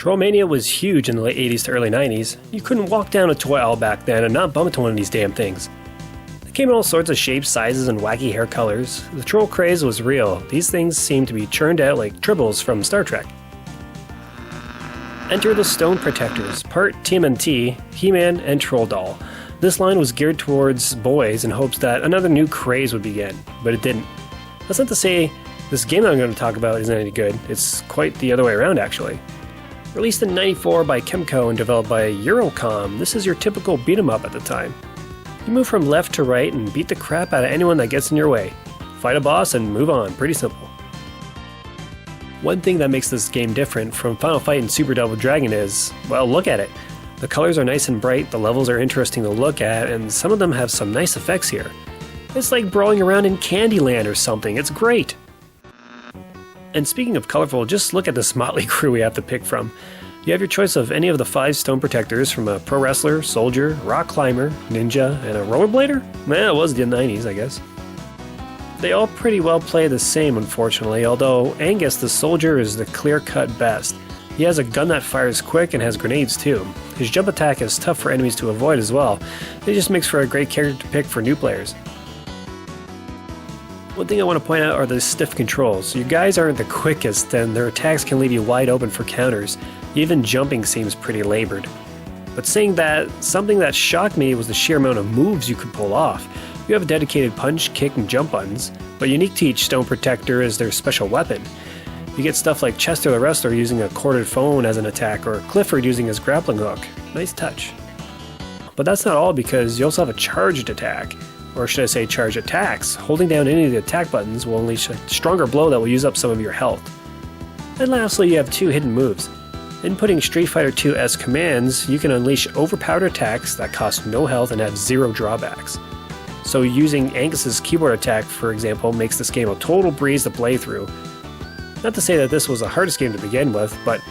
Trollmania was huge in the late 80s to early 90s. You couldn't walk down a toy aisle back then and not bump into one of these damn things. They came in all sorts of shapes, sizes, and wacky hair colors. The troll craze was real. These things seemed to be churned out like tribbles from Star Trek. Enter the Stone Proctectors, part TMNT, He-Man, and Troll Doll. This line was geared towards boys in hopes that another new craze would begin, but it didn't. That's not to say this game that I'm going to talk about isn't any good. It's quite the other way around, actually. Released in '94 by Kemco and developed by Eurocom, this is your typical beat-em-up at the time. You move from left to right and beat the crap out of anyone that gets in your way. Fight a boss and move on, pretty simple. One thing that makes this game different from Final Fight and Super Double Dragon is, well, look at it. The colors are nice and bright, the levels are interesting to look at, and some of them have some nice effects here. It's like brawling around in Candyland or something, it's great! And speaking of colorful, just look at this motley crew we have to pick from. You have your choice of any of the 5 Stone Proctectors, from a pro wrestler, soldier, rock climber, ninja, and a rollerblader? It was the 90s, I guess. They all pretty well play the same, unfortunately, although Angus the soldier is the clear-cut best. He has a gun that fires quick and has grenades too. His jump attack is tough for enemies to avoid as well. It just makes for a great character to pick for new players. One thing I want to point out are the stiff controls. Your guys aren't the quickest, and their attacks can leave you wide open for counters. Even jumping seems pretty labored. But saying that, something that shocked me was the sheer amount of moves you could pull off. You have dedicated punch, kick, and jump buttons, but unique to each Stone Proctector is their special weapon. You get stuff like Chester the Wrestler using a corded phone as an attack, or Clifford using his grappling hook. Nice touch. But that's not all, because you also have a charged attack. Or should I say charged attacks. Holding down any of the attack buttons will unleash a stronger blow that will use up some of your health. And lastly, you have 2 hidden moves. Inputting Street Fighter II as commands, you can unleash overpowered attacks that cost no health and have 0 drawbacks. So using Angus's keyboard attack, for example, makes this game a total breeze to play through. Not to say that this was the hardest game to begin with, but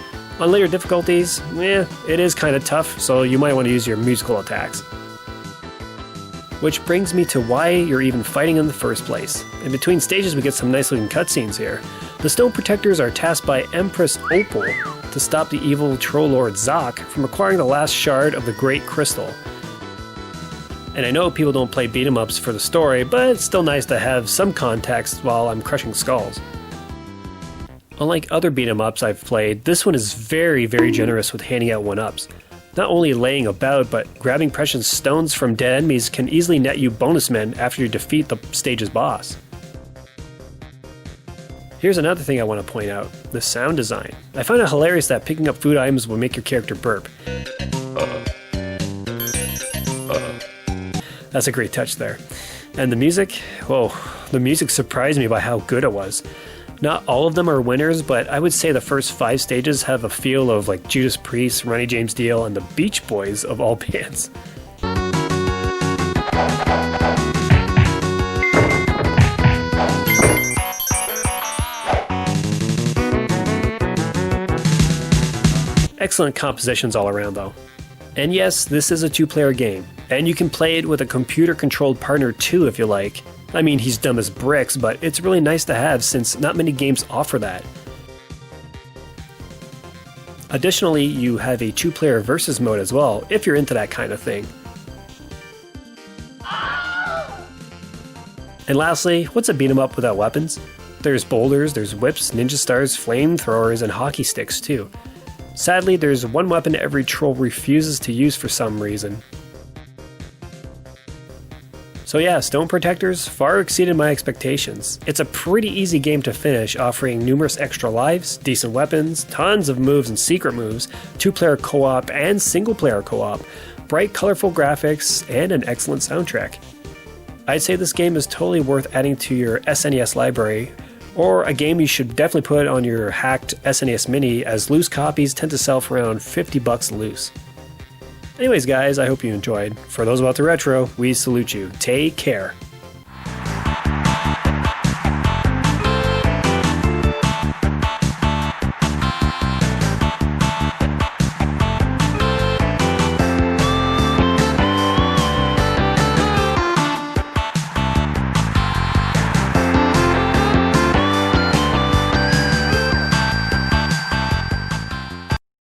on later difficulties, it is kind of tough, so you might want to use your musical attacks. Which brings me to why you're even fighting in the first place. In between stages we get some nice looking cutscenes here. The Stone Proctectors are tasked by Empress Opal to stop the evil troll lord Zoc from acquiring the last shard of the Great Crystal. And I know people don't play beat-em-ups for the story, but it's still nice to have some context while I'm crushing skulls. Unlike other beat-em-ups I've played, this one is very, very generous with handing out 1-ups. Not only laying about, but grabbing precious stones from dead enemies can easily net you bonus men after you defeat the stage's boss. Here's another thing I want to point out, the sound design. I find it hilarious that picking up food items will make your character burp. That's a great touch there. And the music? Whoa, the music surprised me by how good it was. Not all of them are winners, but I would say the first 5 stages have a feel of like Judas Priest, Ronnie James Dio, and the Beach Boys of all bands. Excellent compositions all around though. And yes, this is a 2-player game, and you can play it with a computer-controlled partner too if you like. I mean, he's dumb as bricks, but it's really nice to have since not many games offer that. Additionally, you have a 2-player versus mode as well, if you're into that kind of thing. And lastly, what's a beat 'em up without weapons? There's boulders, there's whips, ninja stars, flamethrowers, and hockey sticks too. Sadly, there's one weapon every troll refuses to use for some reason. So yeah, Stone Proctectors far exceeded my expectations. It's a pretty easy game to finish, offering numerous extra lives, decent weapons, tons of moves and secret moves, 2-player co-op and single-player co-op, bright colorful graphics, and an excellent soundtrack. I'd say this game is totally worth adding to your SNES library, or a game you should definitely put on your hacked SNES Mini, as loose copies tend to sell for around $50 loose. Anyways guys, I hope you enjoyed. For those about the retro, we salute you. Take care.